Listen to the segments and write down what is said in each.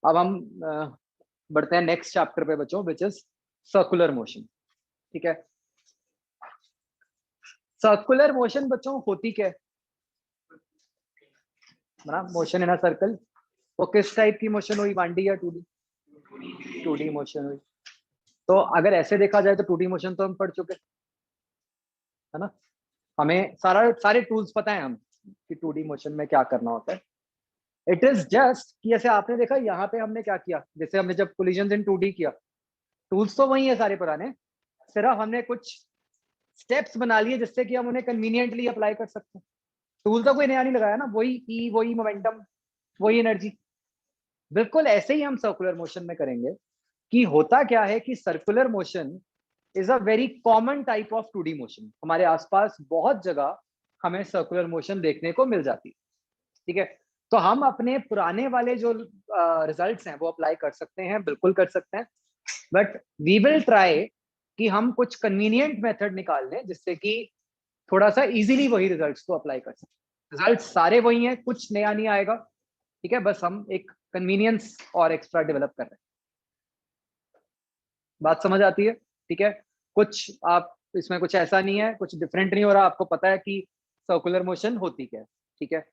अब हम बढ़ते हैं नेक्स्ट चैप्टर पे बच्चों, विच इज सर्कुलर मोशन। ठीक है, सर्कुलर मोशन बच्चों होती क्या है ना, मोशन इन अ सर्कल। वो किस टाइप की मोशन हुई, 1D या 2D? 2D मोशन हुई। तो अगर ऐसे देखा जाए तो 2D मोशन तो हम पढ़ चुके, है ना। हमें सारे टूल्स पता है हम कि 2D मोशन में क्या करना होता है। इट इज जस्ट कि जैसे आपने देखा यहाँ पे हमने क्या किया, जैसे हमने जब कोलिजन इन 2D किया, टूल्स तो वही है सारे पुराने, सिर्फ हमने कुछ स्टेप्स बना लिए जिससे कि हम उन्हें कन्वीनियंटली अप्लाई कर सकते हैं। टूल तो कोई नया नहीं लगाया ना, वही ई, वही मोमेंटम, वही एनर्जी। बिल्कुल ऐसे ही हम सर्कुलर मोशन में करेंगे। कि होता क्या है कि circular motion is a very common type of 2D motion. हमारे आसपास बहुत जगह हमें सर्कुलर मोशन देखने को मिल जाती है। ठीक है, तो हम अपने पुराने वाले जो रिजल्ट्स हैं वो अप्लाई कर सकते हैं, बिल्कुल कर सकते हैं। बट वी विल ट्राई कि हम कुछ कन्वीनियंट मेथड निकाल लें जिससे कि थोड़ा सा इजीली वही रिजल्ट्स को अप्लाई कर सकते। रिजल्ट सारे वही हैं, कुछ नया नहीं आएगा। ठीक है, बस हम एक कन्वीनियंस और एक्स्ट्रा डेवलप कर रहे हैं। बात समझ आती है? ठीक है, कुछ आप इसमें कुछ ऐसा नहीं है, कुछ डिफरेंट नहीं हो रहा, आपको पता है कि सर्कुलर मोशन होती क्या है। ठीक है,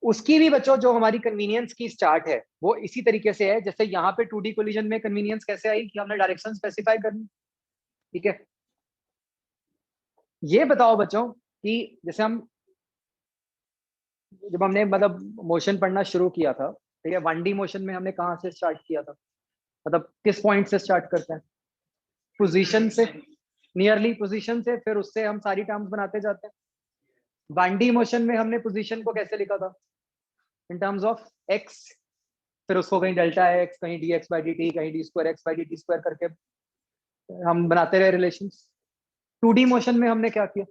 उसकी भी बच्चों जो हमारी कन्वीनियंस की स्टार्ट है वो इसी तरीके से है जैसे यहाँ पे 2D कोलिजन में कन्वीनियंस कैसे आई कि हमने डायरेक्शन स्पेसिफाई करनी। ठीक है, ये बताओ बच्चों कि जैसे हम जब हमने मतलब मोशन पढ़ना शुरू किया था, ठीक है, 1D मोशन में हमने कहाँ से स्टार्ट किया था, मतलब किस पॉइंट से स्टार्ट करते हैं? पोजीशन से, नियरली पोजीशन से, फिर उससे हम सारी टर्म्स बनाते जाते हैं। 1D मोशन में हमने पोजीशन को कैसे लिखा था? इन टर्म्स ऑफ एक्स, फिर उसको कहीं डेल्टा एक्स, कहीं D X by D T, कहीं D square X by D T square करके हम बनाते रहे रिलेशन। 2D मोशन में हमने क्या किया?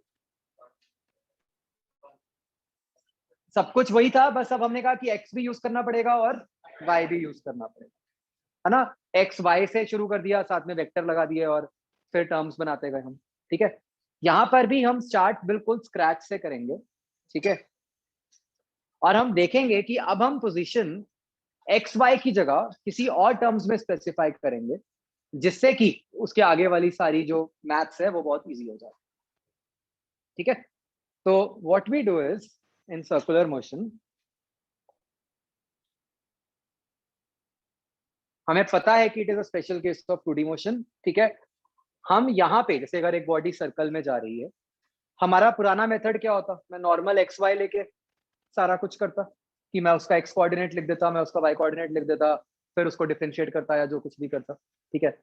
सब कुछ वही था, बस अब हमने कहा कि एक्स भी यूज करना पड़ेगा और वाई भी यूज करना पड़ेगा, है ना। एक्स वाई से शुरू कर दिया, साथ में वेक्टर लगा दिए और फिर टर्म्स बनाते गए हम। ठीक है, यहाँ पर भी हम स्टार्ट बिल्कुल स्क्रैच से करेंगे। ठीक है, और हम देखेंगे कि अब हम पोजीशन एक्स वाई की जगह किसी और टर्म्स में स्पेसिफाई करेंगे जिससे कि उसके आगे वाली सारी जो मैथ्स है वो बहुत इजी हो जाए। ठीक है, तो what we do is in circular motion, हमें पता है कि it is a special case of 2D motion. ठीक है, हम यहाँ पे जैसे अगर एक बॉडी सर्कल में जा रही है, हमारा पुराना मेथड क्या होता, मैं नॉर्मल एक्स वाई लेके सारा कुछ करता, कि मैं उसका एक्स कोऑर्डिनेट लिख देता, मैं उसका वाई कोऑर्डिनेट लिख देता, फिर उसको डिफरेंशिएट करता या जो कुछ भी करता। ठीक है,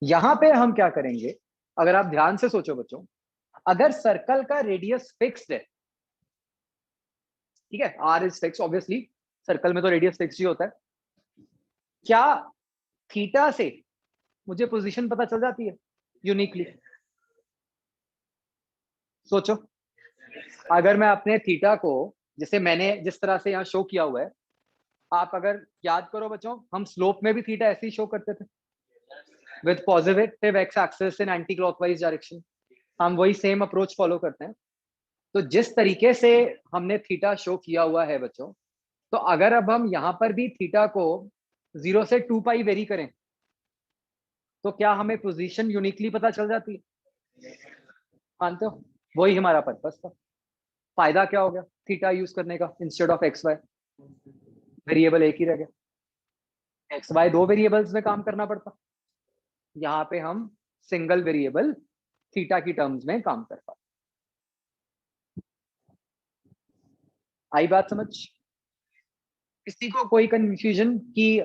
यहाँ पे हम क्या करेंगे, अगर आप ध्यान से सोचो बच्चों, अगर सर्कल का रेडियस फिक्स्ड है, ठीक है, R is fixed obviously, circle में तो रेडियस फिक्स ही होता है, क्या थीटा से मुझे पोजीशन पता चल जाती है यूनिकली? सोचो, अगर मैं अपने थीटा को, जैसे मैंने जिस तरह से यहाँ शो किया हुआ है, आप अगर याद करो बच्चों, हम स्लोप में भी थीटा ऐसे ही शो करते थे, with positive x axis in anti clockwise direction. हम वही सेम अप्रोच फॉलो करते हैं। तो जिस तरीके से हमने थीटा शो किया हुआ है बच्चों, तो अगर अब हम यहाँ पर भी थीटा को 0 से 2 पाई वेरी करें तो क्या हमें पोजीशन यूनिकली पता चल जाती है? मानते हो? वही हमारा पर्पस था। फायदा क्या हो गया थीटा यूज करने का instead of x y? Variable एक ही रह गया, एक्स वाई दो वेरिएबल्स में काम करना पड़ता, यहाँ पे हम सिंगल वेरिएबल थीटा की टर्म्स में काम कर पाते। आई बात समझ? किसी को कोई कंफ्यूजन कि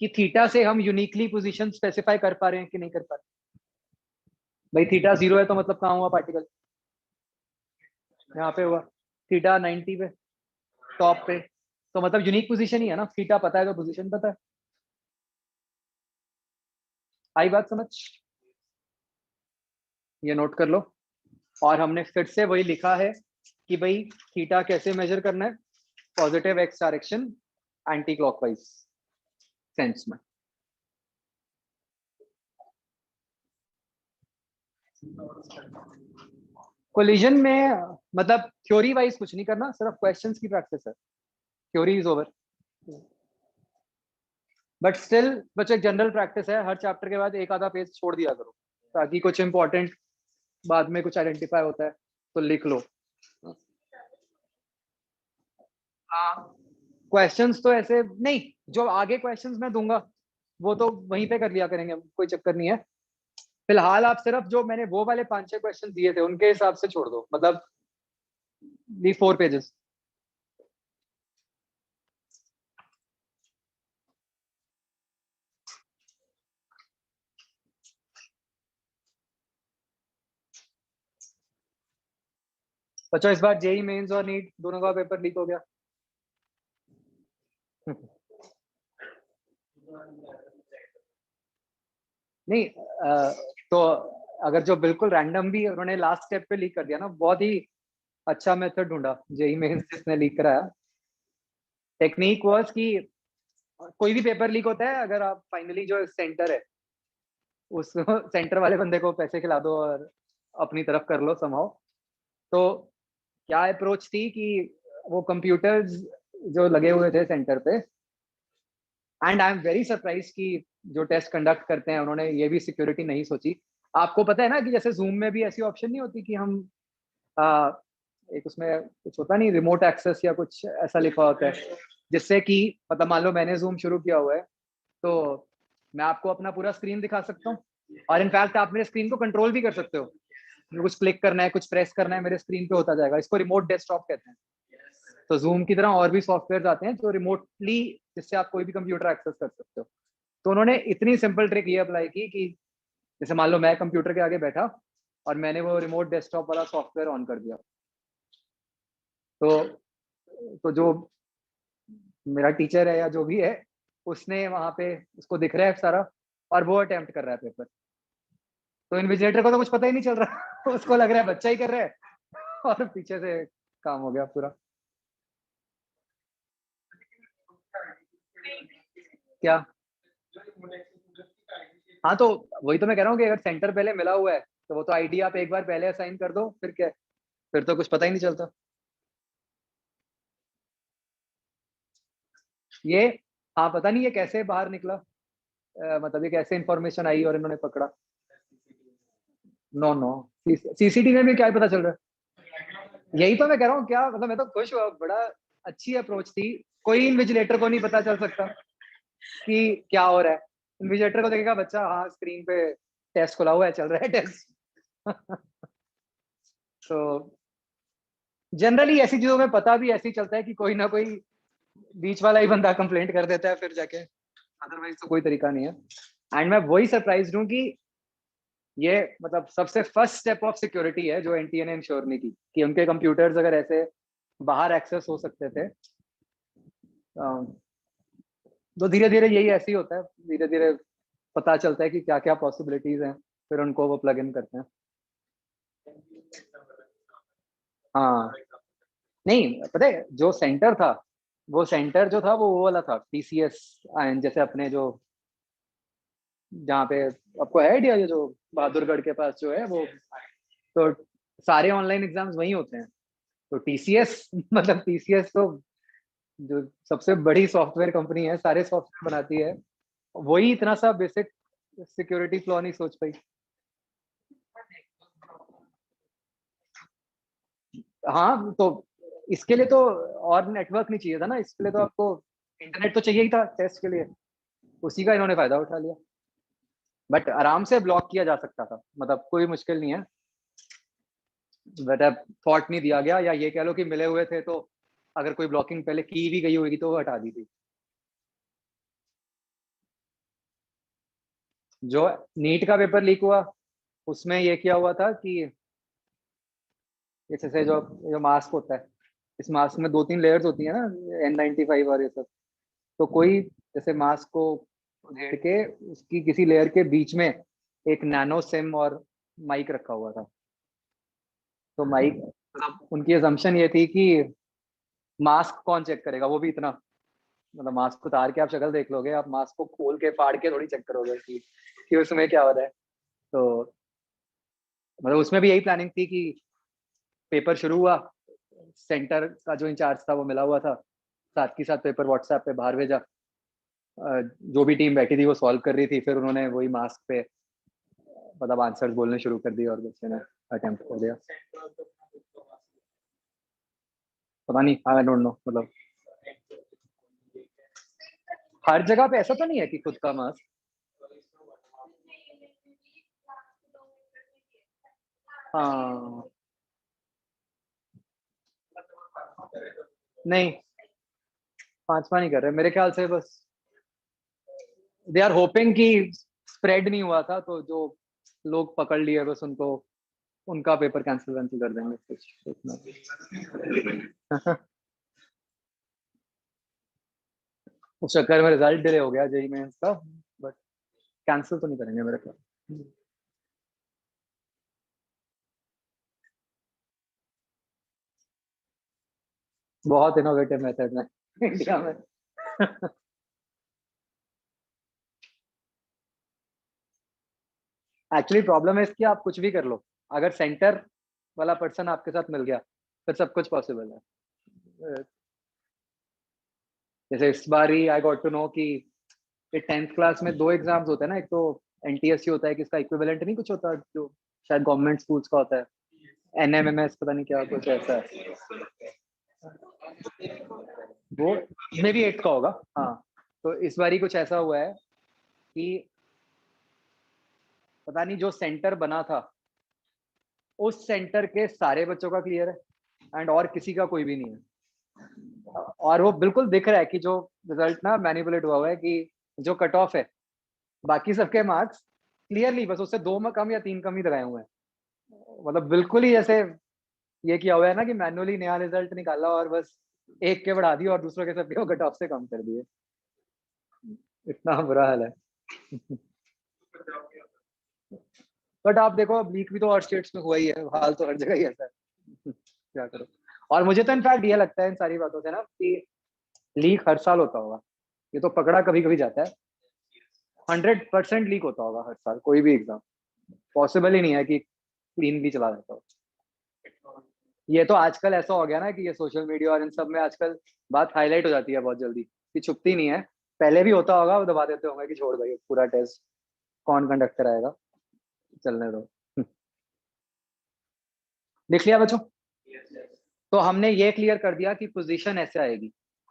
थीटा से हम यूनिकली पोजीशन स्पेसिफाई कर पा रहे हैं कि नहीं कर पा रहे? भाई थीटा 0 है तो मतलब कहाँ हुआ पार्टिकल? यहाँ पे हुआ। थीटा 90 पे, टॉप पे, तो मतलब यूनिक पोजीशन ही है ना, थीटा पता है तो पोजीशन पता है। आई बात समझ? ये नोट कर लो। और हमने फिर से वही लिखा है कि भाई थीटा कैसे मेजर करना है, positive x direction anti clockwise sense में। कोलिजन में मतलब थ्योरी वाइज कुछ नहीं करना, सिर्फ क्वेश्चंस की प्रैक्टिस है, theory is over. But still बच्चों एक जनरल प्रैक्टिस है, हर चैप्टर के बाद एक आधा पेज छोड़ दिया करो, ताकि कुछ इंपॉर्टेंट बाद में कुछ आइडेंटिफाई होता है तो लिख लो। क्वेश्चंस तो ऐसे नहीं, जो आगे क्वेश्चंस मैं दूंगा वो तो वहीं पे कर लिया करेंगे, कोई चक्कर नहीं है। फिलहाल आप सिर्फ जो मैंने वो वाले 5-6 क्वेश्चन दिए थे उनके हिसाब से छोड़ दो, मतलब दी 4 पेजेस। बच्चों इस बार जेई मेंस और नीट दोनों का पेपर लीक हो गया। नहीं तो अगर जो बिल्कुल रैंडम भी उन्होंने लास्ट स्टेप पे लीक कर दिया ना, बहुत ही अच्छा मेथड ढूंढा जेई मेंस जिसने लीक कराया। टेक्निक वाज कि कोई भी पेपर लीक होता है, अगर आप फाइनली जो सेंटर है उस सेंटर वाले बंदे को पैसे खिला दो और अपनी तरफ कर लो समहाउ। तो क्या अप्रोच थी कि वो कंप्यूटर्स जो लगे हुए थे सेंटर पे, and I am very surprise कि जो टेस्ट कंडक्ट करते हैं उन्होंने ये भी सिक्योरिटी नहीं सोची। आपको पता है ना कि जैसे जूम में भी ऐसी ऑप्शन नहीं होती कि हम आ, एक उसमें कुछ होता नहीं, रिमोट एक्सेस या कुछ ऐसा लिखा होता है, जिससे कि मतलब मान लो मैंने जूम शुरू किया हुआ है तो मैं आपको अपना पूरा स्क्रीन दिखा सकता हूँ, और इनफैक्ट आप मेरे स्क्रीन को कंट्रोल भी कर सकते हो। कुछ क्लिक करना है, कुछ प्रेस करना है, मेरे स्क्रीन पे होता जाएगा। इसको रिमोट डेस्कटॉप कहते हैं। तो जूम की तरह और भी सॉफ्टवेयर आते हैं जो रिमोटली, जिससे आप कोई भी कंप्यूटर एक्सेस कर सकते हो। तो उन्होंने इतनी सिंपल ट्रिक ये अप्लाई की कि जैसे मान लो मैं कंप्यूटर के आगे बैठा और मैंने वो रिमोट डेस्कटॉप वाला सॉफ्टवेयर ऑन कर दिया, तो जो मेरा टीचर है या जो भी है, उसने वहां पे उसको दिख रहा है सारा, और वो अटेम्प्ट कर रहा है पेपर। तो इन्विजिलेटर को तो कुछ पता ही नहीं चल रहा उसको लग रहा है बच्चा ही कर रहा है, और पीछे से काम हो गया पूरा। क्या? हाँ तो वही तो मैं कह रहा हूँ कि अगर सेंटर पहले मिला हुआ है तो वो तो आईडी आप एक बार पहले असाइन कर दो, फिर क्या, फिर तो कुछ पता ही नहीं चलता। ये हाँ पता नहीं ये कैसे बाहर निकला, मतलब ये कैसे इन्फॉर्मेशन आई और इन्होंने पकड़ा। नो नो, सीसीटीवी में क्या पता चल रहा है? यही तो मैं कह रहा हूँ, क्या मतलब मैं तो खुश हुआ, बड़ा अच्छी अप्रोच थी। कोई इन्विजिलेटर को नहीं पता चल सकता कि क्या हो रहा है। इन्विजिलेटर को देखेगा बच्चा, हाँ स्क्रीन पे टेस्ट खुला हुआ है, चल रहा है टेस्ट तो जनरली ऐसी चीजों में पता भी ऐसे ही चलता है कि कोई ना कोई बीच वाला ही बंदा कंप्लेंट कर देता है फिर जाके, अदरवाइज तो कोई तरीका नहीं है। एंड मैं वही सरप्राइज हूँ कि ये मतलब सबसे फर्स्ट स्टेप ऑफ सिक्योरिटी है जो एनटीए ने इंश्योर नहीं की, कि उनके कंप्यूटर्स अगर ऐसे बाहर एक्सेस हो सकते थे। तो धीरे धीरे यही ऐसे ही होता है, धीरे धीरे पता चलता है कि क्या क्या पॉसिबिलिटीज हैं, फिर उनको वो प्लग इन करते हैं। हाँ नहीं पता है, जो सेंटर था, वो सेंटर जो था वो वाला था टीसीएस, जैसे अपने जो जहाँ पे आपको है आइडिया, ये जो बहादुरगढ़ के पास जो है वो, तो सारे ऑनलाइन एग्जाम्स वहीं होते हैं। तो टीसीएस मतलब टीसीएस तो जो सबसे बड़ी सॉफ्टवेयर कंपनी है, सारे सॉफ्टवेयर बनाती है, वही इतना सा बेसिक सिक्योरिटी फ्लॉ नहीं सोच पाई। हाँ तो इसके लिए तो और नेटवर्क नहीं चाहिए था ना, इसके लिए तो आपको इंटरनेट तो चाहिए ही था टेस्ट के लिए, उसी का इन्होंने फायदा उठा लिया। बट आराम से ब्लॉक किया जा सकता था, मतलब कोई मुश्किल नहीं है। बट अब थॉट नहीं दिया गया, या ये कह लो कि मिले हुए थे तो अगर कोई ब्लॉकिंग पहले की भी गई होगी तो वो हटा दी थी। जो नीट का पेपर लीक हुआ उसमें ये किया हुआ था कि जैसे जो जो मास्क होता है, इस मास्क में 2-3 लेयर्स होती है ना, N95 और ये सब। तो कोई जैसे मास्क को उधेड़ के उसकी किसी लेयर के बीच में एक नैनो सिम और माइक रखा हुआ था। तो माइक मतलब उनकी असम्पशन ये थी कि मास्क कौन चेक करेगा, वो भी इतना, मतलब मास्क उतार के आप शक्ल देख लोगे, आप मास्क को खोल के फाड़ के थोड़ी चेक करोगे कि उसमें क्या हो रहा है। तो मतलब उसमें भी यही प्लानिंग थी कि पेपर शुरू हुआ, सेंटर का जो इंचार्ज था वो मिला हुआ था, साथ के साथ पेपर व्हाट्सएप पे बाहर भेजा। जो भी टीम बैठी थी वो सॉल्व कर रही थी, फिर उन्होंने वही मास्क पे मतलब आंसर्स बोलने शुरू कर दिए और बच्चे ने अटेम्प्ट कर दिया। पता नहीं, आई डोंट नो, मतलब हर जगह पे ऐसा तो नहीं है कि खुद का मास्क। हाँ नहीं, 5वां नहीं कर रहे मेरे ख्याल से, बस दे आर होपिंग कि स्प्रेड नहीं हुआ था, तो जो लोग पकड़ लिए बस उनको, उनका पेपर कैंसिल कर देंगे कुछ इतना। उस चक्कर में रिजल्ट डिले हो गया जेई मेंस का, बट कैंसिल तो नहीं करेंगे मेरे ख्याल। बहुत इनोवेटिव मेथड है इंडिया में। एक्चुअली प्रॉब्लम है इसकी, आप कुछ भी कर लो, अगर सेंटर वाला पर्सन आपके साथ मिल गया फिर सब कुछ पॉसिबल है। जैसे इस बार ही आई गॉट टू नो कि 10th क्लास में 2 एग्जाम्स होते हैं ना, एक तो एनटीएससी होता है, किसका इक्विवेलेंट नहीं कुछ होता जो शायद गवर्नमेंट स्कूल्स का होता है, एनएमएमएस पता नहीं क्या कुछ ऐसा है, वो मे भी 8 का होगा। हाँ, तो इस बार ही कुछ ऐसा हुआ है कि पता नहीं जो सेंटर बना था उस सेंटर के सारे बच्चों का क्लियर है एंड और किसी का कोई भी नहीं है, और वो बिल्कुल दिख रहा है कि जो रिजल्ट ना मैनिपुलेट हुआ है, कि जो कट ऑफ है बाकी सबके मार्क्स क्लियरली बस उससे 2 में कम या 3 कम ही लगाए हुए हैं, मतलब बिल्कुल ही जैसे ये किया हुआ है ना कि मैनुअली नया रिजल्ट निकाला और बस एक के बढ़ा दिए और दूसरों के सबके कट ऑफ से कम कर दिए। इतना बुरा हाल है। बट आप देखो, अब लीक भी तो और स्टेट्स में हुआ ही है, हाल तो हर जगह ही ऐसा है। क्या करो। और मुझे तो इनफैक्ट ये लगता है इन सारी बातों से ना कि लीक हर साल होता होगा, ये तो पकड़ा कभी कभी जाता है। 100% लीक होता होगा हर साल कोई भी एग्जाम, पॉसिबल ही नहीं है कि क्लीन भी चला जाता हो। ये तो आजकल ऐसा हो गया ना कि ये सोशल मीडिया और इन सब में आजकल बात हाईलाइट हो जाती है बहुत जल्दी, कि छुपती नहीं है। पहले भी होता होगा, वो दबा देते होंगे कि छोड़ भाई पूरा टेस्ट कौन कंडक्ट कराएगा, चलने दो। लिख लिया बच्चों? तो हमने ये क्लियर कर दिया कि पोजीशन ऐसे आएगी।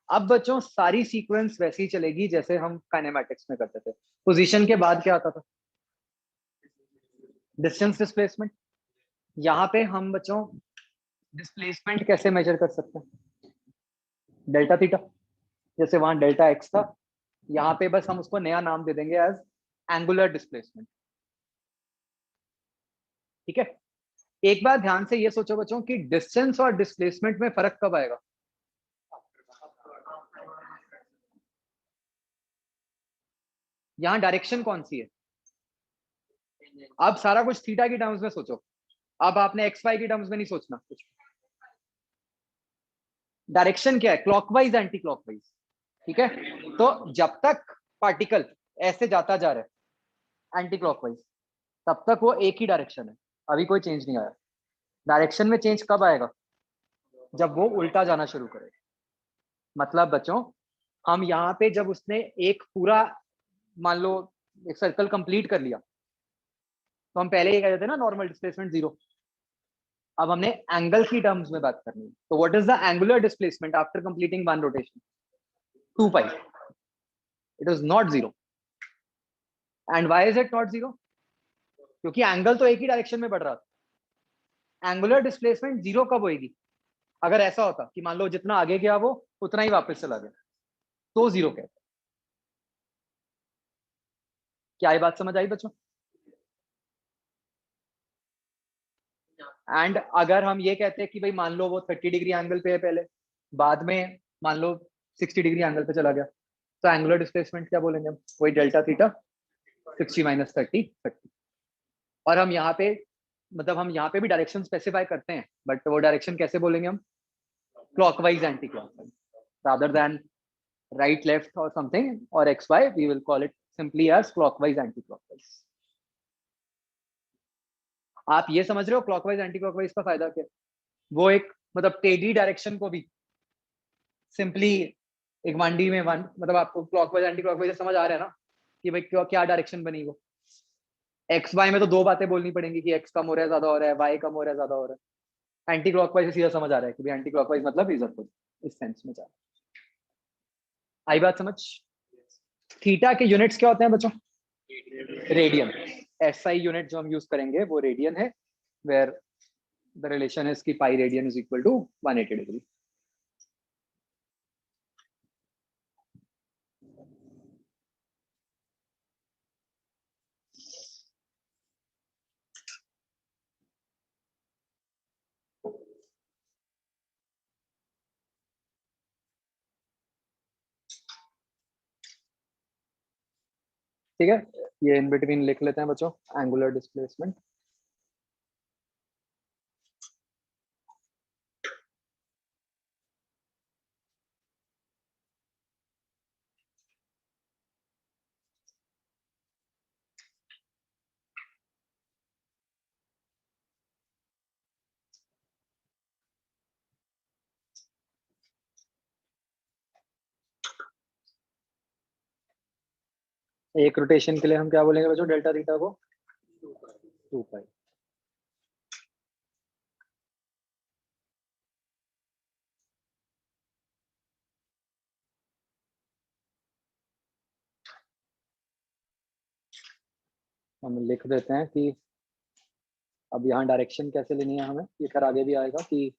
अब बच्चों सारी सीक्वेंस वैसी ही चलेगी जैसे हम काइनेमैटिक्स में करते थे। पोजीशन के बाद क्या आता था? Distance displacement. यहाँ पे हम बच्चों डिस्प्लेसमेंट कैसे मेजर कर सकते हैं? Delta theta. जैसे वहां डेल्टा एक्स था, यहाँ पे बस हम उसको नया नाम दे देंगे एज एंगुलर डिस्प्लेसमेंट। ठीक है, एक बार ध्यान से ये सोचो बच्चों कि डिस्टेंस और डिस्प्लेसमेंट में फर्क कब आएगा? यहाँ डायरेक्शन कौन सी है? अब सारा कुछ थीटा की टर्म्स में सोचो, अब आपने एक्स वाई की टर्म्स में नहीं सोचना कुछ। डायरेक्शन क्या है? Clockwise anti clockwise. ठीक है, तो जब तक पार्टिकल ऐसे जाता जा रहा है एंटी क्लॉकवाइज, तब तक वो एक ही डायरेक्शन है, अभी कोई चेंज नहीं आया। डायरेक्शन में चेंज कब आएगा? जब वो उल्टा जाना शुरू करे। मतलब बच्चों, हम यहाँ पे जब उसने एक पूरा मान लो एक सर्कल कंप्लीट कर लिया, तो हम पहले ये कहते थे ना नॉर्मल डिस्प्लेसमेंट 0। अब हमने एंगल की टर्म्स में बात करनी है, तो what is the angular displacement after completing one rotation? 2 pi. It is not 0। And why is it not 0? क्योंकि एंगल तो एक ही डायरेक्शन में बढ़ रहा था। एंगुलर डिस्प्लेसमेंट 0 कब होगी? अगर ऐसा होता कि मान लो जितना आगे गया वो उतना ही वापस चला गया, तो 0 कहते हैं। क्या ये बात समझ आई बच्चों? एंड अगर हम ये कहते हैं कि भाई मान लो वो 30 डिग्री एंगल पे है पहले, बाद में मान लो 60 डिग्री एंगल पे चला गया, तो एंगुलर डिस्प्लेसमेंट क्या बोलेंगे हम? वही डेल्टा थीटा 60 माइनस 30। और हम यहाँ पे मतलब हम यहाँ पे भी डायरेक्शन स्पेसिफाई करते हैं, बट वो डायरेक्शन कैसे बोलेंगे हम? Clockwise anti clockwise, rather than right left or something or xy, we will call it simply as clockwise anti clockwise। आप ये समझ रहे हो क्लॉकवाइज एंटी क्लॉकवाइज का फायदा क्या? वो एक मतलब टेढ़ी डायरेक्शन को भी सिंपली एक 1D में वन मतलब आपको क्लॉकवाइज एंटी क्लॉकवाइज समझ आ रहा है ना कि भाई क्या क्या डायरेक्शन बनी वो। एक्स वाई में तो दो बातें बोलनी पड़ेंगी कि एक्स कम हो रहा है ज्यादा हो रहा है, वाई कम हो रहा है ज्यादा हो रहा है। एंटी क्लॉकवाइज से सीधा समझ आ रहा है कि भाई एंटी क्लॉकवाइज मतलब इधर को, इस सेंस में जा। आई बात समझ? थीटा के यूनिट्स क्या होते हैं बच्चों? रेडियन। एसआई यूनिट जो हम यूज करेंगे वो रेडियन है, वेयर द रिलेशन इज की pi radian is equal to 180 degree. ठीक है, ये इन बिटवीन लिख लेते हैं बच्चों, एंगुलर डिस्प्लेसमेंट। एक रोटेशन के लिए हम क्या बोलेंगे बच्चों डेल्टा थीटा को? 2 पाई। हम लिख देते हैं कि अब यहाँ डायरेक्शन कैसे लेनी है हमें, ये फिर आगे भी आएगा कि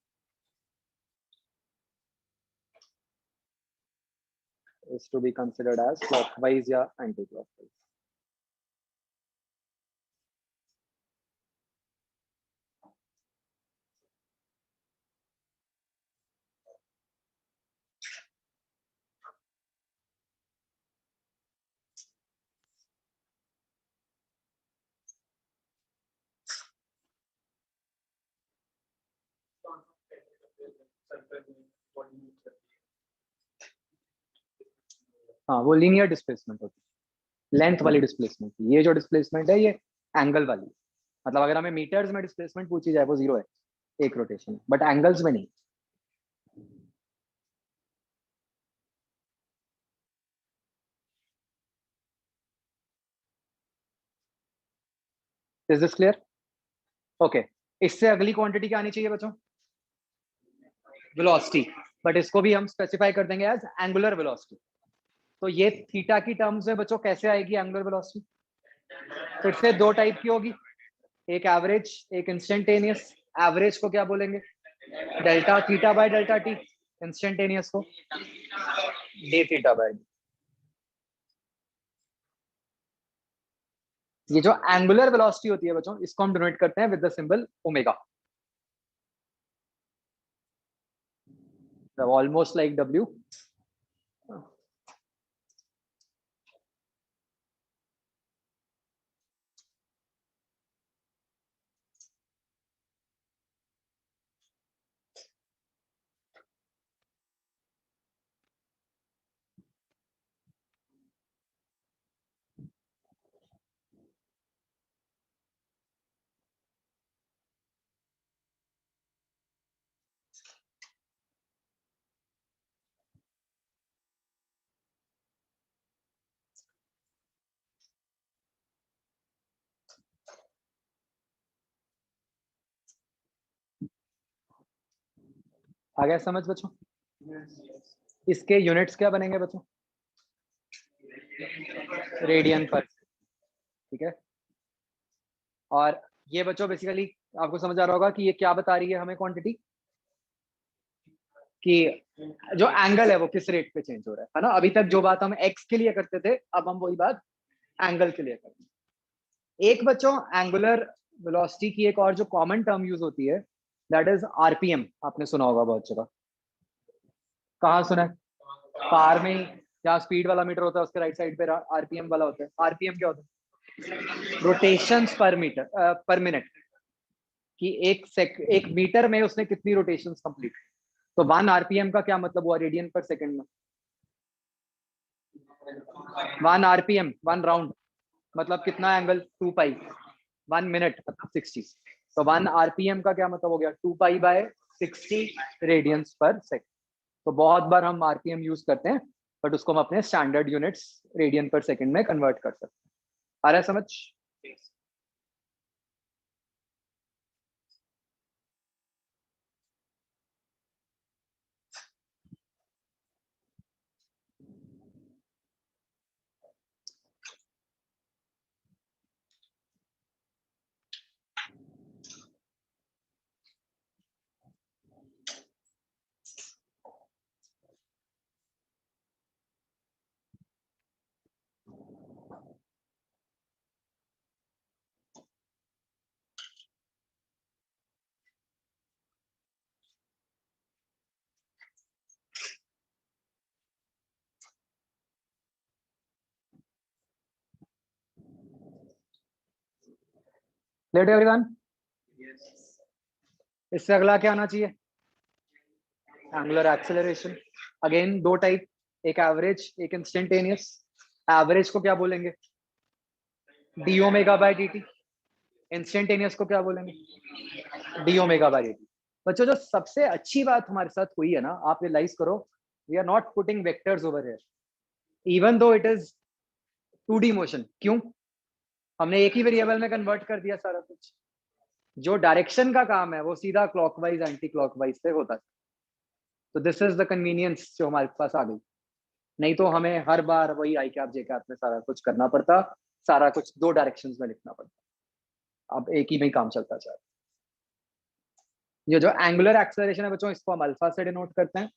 is to be considered as clockwise या anti clockwise। हाँ वो लीनियर डिस्प्लेसमेंट होती है, लेंथ वाली डिस्प्लेसमेंट। ये जो डिस्प्लेसमेंट है ये एंगल वाली, मतलब अगर हमें मीटर्स में डिस्प्लेसमेंट पूछी जाए वो 0 है एक रोटेशन, बट एंगल्स में नहीं। Is this clear? ओके, इससे अगली क्वांटिटी क्या आनी चाहिए बच्चों? वेलोसिटी, बट इसको भी हम स्पेसिफाई कर देंगे एज एंगुलर वेलोसिटी। तो ये थीटा की टर्म्स में बच्चों कैसे आएगी एंगुलर वेलोसिटी? फिर से दो टाइप की होगी, एक एवरेज एक इंस्टेंटेनियस। एवरेज को क्या बोलेंगे? Delta theta by delta T. Instantaneous को डी थीटा बाय। ये जो एंगुलर वेलोसिटी होती है बच्चों, इसको हम डिनोट करते हैं with the symbol omega, almost like W. आ गया समझ बच्चों? इसके यूनिट्स क्या बनेंगे बच्चों? रेडियन पर, ठीक है। और ये बच्चों बेसिकली आपको समझ आ रहा होगा कि ये क्या बता रही है हमें क्वांटिटी, कि जो एंगल है वो किस रेट पे चेंज हो रहा है ना। अभी तक जो बात हम एक्स के लिए करते थे, अब हम वही बात एंगल के लिए करेंगे। एक बच्चों एंगुलर वेलोसिटी की एक और जो कॉमन टर्म यूज होती है, दैट इज आरपीएम। आपने सुना होगा बहुत जगह। कहाँ सुना है? कार में ही, जहाँ स्पीड वाला मीटर होता है उसके राइट साइड पे आरपीएम वाला होता है। आरपीएम क्या होता है? रोटेशंस पर मीटर पर मिनट, कि एक मीटर में उसने कितनी रोटेशंस कंप्लीट। तो 1 आरपीएम का क्या मतलब हुआ रेडियन पर सेकंड में? 1 आरपीएम 1 राउंड मतलब कितना एंगल? 2 पाई। 1 मिनट मतलब 60। तो 1 आरपीएम का क्या मतलब हो गया? 2 पाई बाय 60 रेडियंस पर सेकंड। तो बहुत बार हम आरपीएम यूज करते हैं बट उसको हम अपने स्टैंडर्ड यूनिट्स रेडियन पर सेकंड में कन्वर्ट कर सकते हैं। आ रहा है समझ? लेट एवरीवन, इससे अगला क्या आना चाहिए? Angular acceleration. अगेन दो टाइप, एक एवरेज एक इंस्टेंटेनियस। एवरेज को क्या बोलेंगे? D omega by D T. Instantaneous को क्या बोलेंगे? D omega by D T. बच्चों, जो सबसे अच्छी बात हमारे साथ हुई है ना, आप रियलाइज करो, we are not putting vectors over here even though it is 2D motion. क्यों? हमने एक ही वेरिएबल में कन्वर्ट कर दिया सारा कुछ। जो डायरेक्शन का काम है वो सीधा क्लॉकवाइज एंटी क्लॉकवाइज से होता है। तो दिस इज द कन्वीनियंस जो हमारे पास आ गई। नहीं तो हमें हर बार वही आई कैप जे कैप में सारा कुछ करना पड़ता, सारा कुछ दो डायरेक्शंस में लिखना पड़ता। अब एक ही में ही काम चलता जाए। ये जो एंगुलर एक्सेलरेशन है बच्चों, इसको हम अल्फा से डिनोट करते हैं।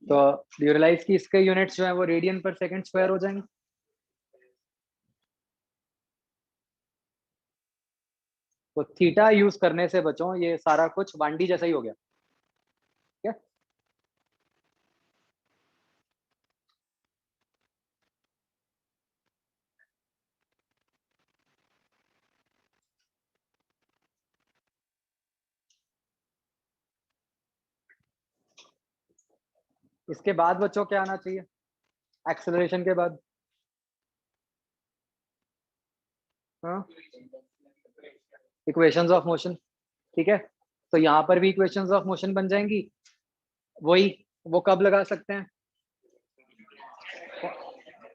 तो यू रियलाइज कि इसके यूनिट्स जो है वो रेडियन पर सेकंड स्क्वायर हो जाएंगे। तो थीटा यूज करने से बच्चों ये सारा कुछ 1D जैसा ही हो गया। क्या? इसके बाद बच्चों क्या आना चाहिए एक्सेलरेशन के बाद? हाँ, इक्वेशंस ऑफ मोशन। ठीक है, तो यहाँ पर भी इक्वेशंस ऑफ मोशन बन जाएंगी। वही, वो कब लगा सकते हैं?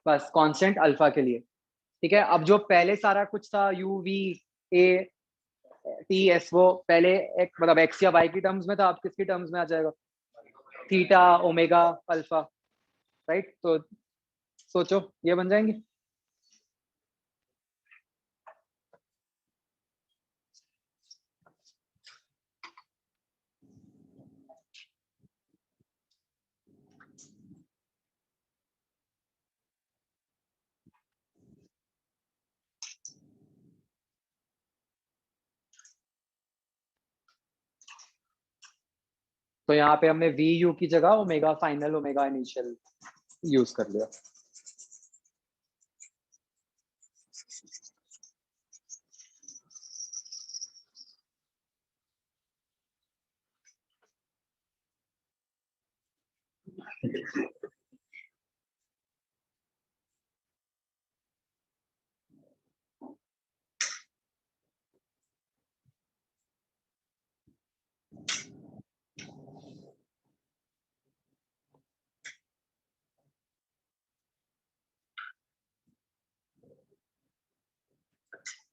बस कांस्टेंट अल्फा के लिए। ठीक है, अब जो पहले सारा कुछ था you V A T S, वो पहले एक मतलब एक्स या वाई की टर्म्स में था, अब किसकी टर्म्स में आ जाएगा? Theta omega alpha. राइट, तो सोचो ये बन जाएंगे। तो यहाँ पे हमने वी यू की जगह omega final omega initial use कर लिया।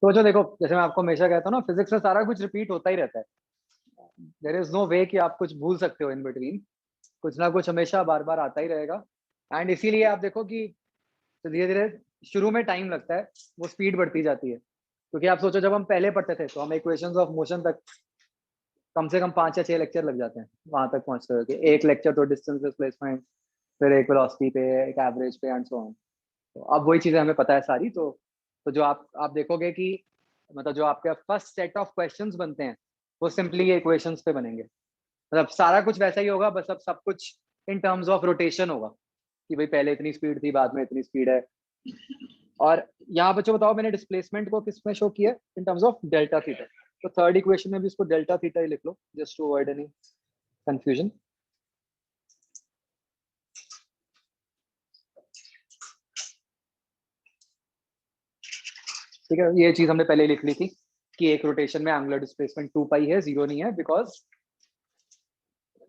तो जो देखो, जैसे मैं आपको हमेशा कहता हूँ ना, फिजिक्स में सारा कुछ रिपीट होता ही रहता है। देयर इज नो वे कि आप कुछ भूल सकते हो इन बिटवीन। कुछ ना कुछ हमेशा बार बार आता ही रहेगा। एंड इसीलिए आप देखो कि धीरे धीरे शुरू में टाइम लगता है, वो स्पीड बढ़ती जाती है। क्योंकि आप सोचो, जब हम पहले पढ़ते थे तो हमें इक्वेशंस ऑफ मोशन तक कम से कम 5 या 6 लेक्चर लग जाते हैं वहां तक पहुंचते हुए। एक लेक्चर तो डिस्टेंस डिस्प्लेसमेंट, फिर एक वेलोसिटी पे, एक एवरेज पे एंड सो ऑन। तो अब वही चीजें हमें पता है सारी। तो जो आप देखोगे कि मतलब जो आपके फर्स्ट सेट ऑफ क्वेश्चंस बनते हैं वो सिंपली ये इक्वेशंस पे बनेंगे। मतलब सारा कुछ वैसा ही होगा, बस अब सब कुछ इन टर्म्स ऑफ रोटेशन होगा कि भाई पहले इतनी स्पीड थी, बाद में इतनी स्पीड है। और यहाँ बच्चों बताओ मैंने डिस्प्लेसमेंट को किस में शो किया in terms of delta theta. तो थर्ड इक्वेशन में भी इसको डेल्टा थीटा ही लिख लो just to avoid any confusion. ठीक है, ये चीज हमने पहले लिख ली थी कि एक रोटेशन में एंगुलर डिस्प्लेसमेंट 2 पाई है, जीरो नहीं है, because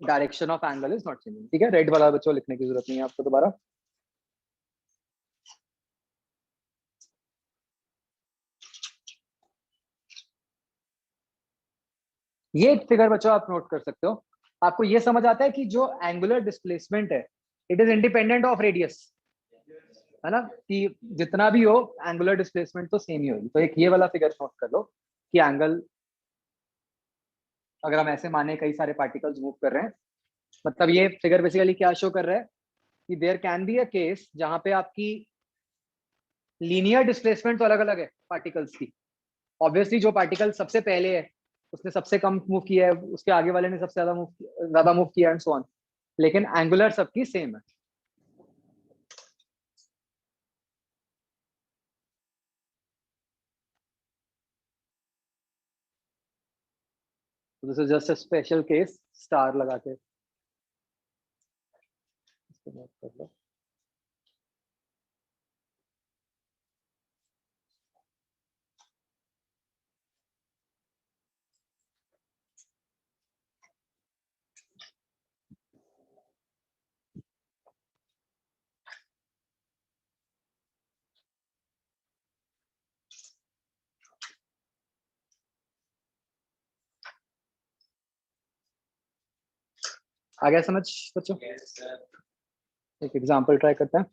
direction of angle is not changing. ठीक है, रेड वाला बच्चों लिखने की जरूरत नहीं है आपको दोबारा। ये फिगर बच्चों आप नोट कर सकते हो। आपको ये समझ आता है कि जो एंगुलर डिस्प्लेसमेंट है it is independent of radius, है ना, कि जितना भी हो एंगुलर डिस्प्लेसमेंट तो सेम ही होगी। तो एक ये वाला फिगर नोट कर लो कि एंगल, अगर हम ऐसे माने कई सारे पार्टिकल्स मूव कर रहे हैं, मतलब ये फिगर बेसिकली क्या शो कर रहा है कि there can be a case जहां पे आपकी लीनियर डिस्प्लेसमेंट तो अलग अलग है पार्टिकल्स की। ऑब्वियसली जो पार्टिकल सबसे पहले है उसने सबसे कम मूव किया है, उसके आगे वाले ने सबसे ज्यादा मूव किया एंड सो ऑन, लेकिन एंगुलर सबकी सेम है। This is just a special case, star लगा के इसको नोट कर लो। आ गया समझ बच्चों? एक एग्जांपल ट्राई करते हैं।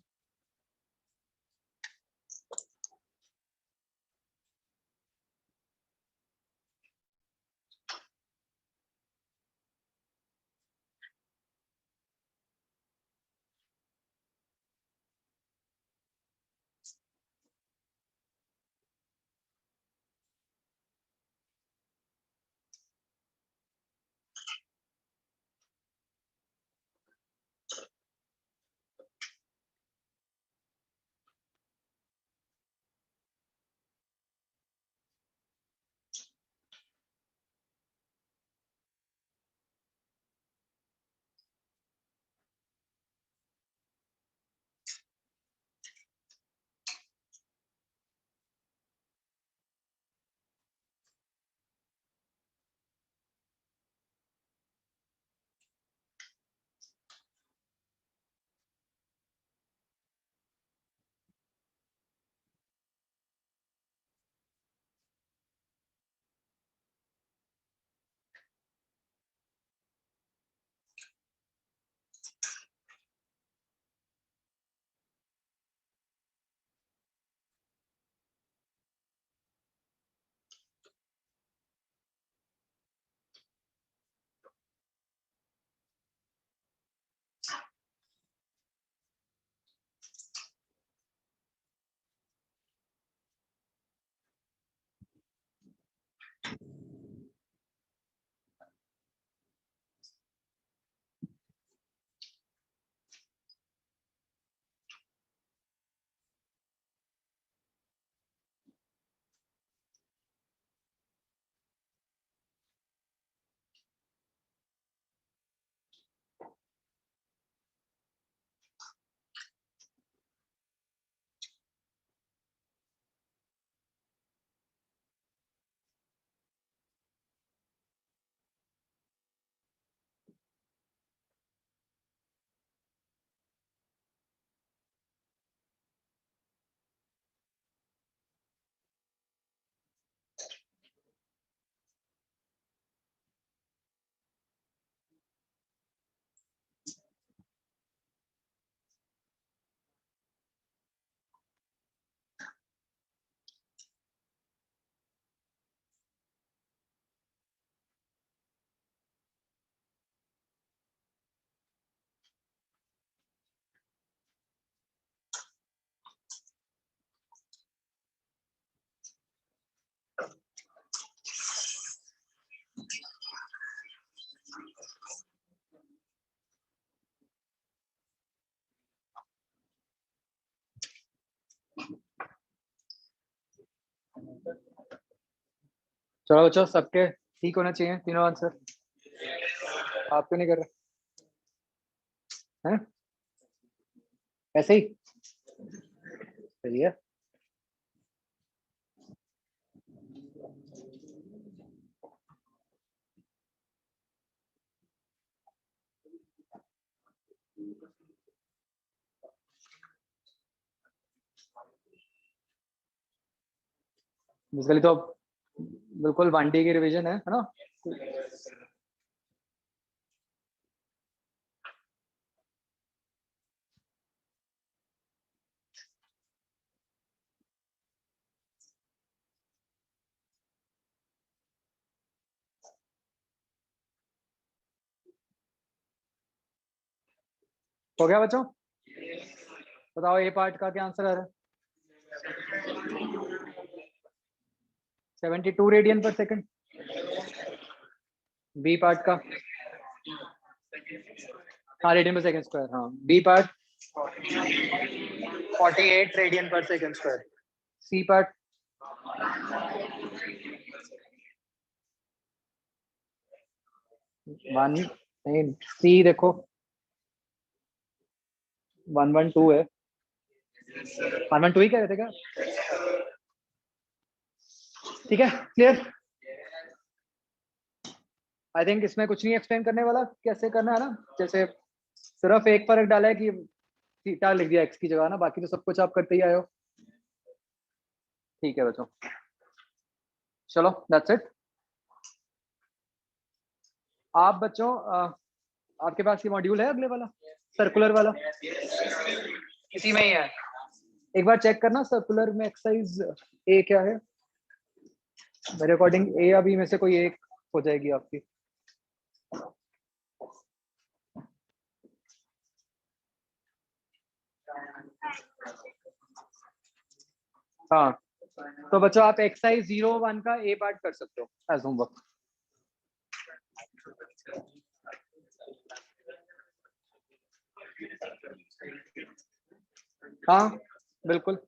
चलो बच्चों, सबके ठीक होना चाहिए तीनों आंसर। आप क्यों नहीं कर रहे हैं? ऐसे ही सही है। बेसिकली तो बिल्कुल 1D की रिवीजन है ना? हो गया बच्चों? बताओ ए पार्ट का क्या आंसर आ रहा है? 72 रेडियन पर सेकंड। बी पार्ट का? हाँ, रेडियन पर सेकंड स्क्वायर। हाँ, बी पार्ट 48 रेडियन पर second square. C part? One नहीं, सी देखो 112 है। 112 ही कह रहे थे क्या? ठीक है, क्लियर। आई थिंक इसमें कुछ नहीं एक्सप्लेन करने वाला, कैसे करना है ना। जैसे सिर्फ एक फर्क डाला है कि थीटा लिख दिया एक्स की जगह ना, बाकी तो सब कुछ आप करते ही आए हो। ठीक है बच्चों, चलो दैट्स इट। आप बच्चों आपके पास ये मॉड्यूल है अगले वाला, सर्कुलर वाला? इसी में ही है। एक बार चेक करना सर्कुलर में एक्सरसाइज ए क्या है। मेरे अकॉर्डिंग ए अभी में से कोई एक हो जाएगी आपकी। हाँ, तो बच्चों आप एक्सरसाइज 01 का ए पार्ट कर सकते हो एज होमवर्क। हाँ बिल्कुल।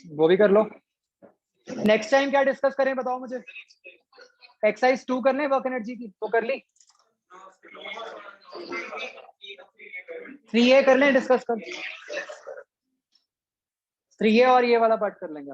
वो भी कर लो। नेक्स्ट टाइम क्या डिस्कस करें बताओ मुझे। एक्सरसाइज 2 कर लें वर्क एनर्जी की, वो कर ली। 3A कर लें, डिस्कस कर 3A और ये वाला पार्ट कर लेंगे।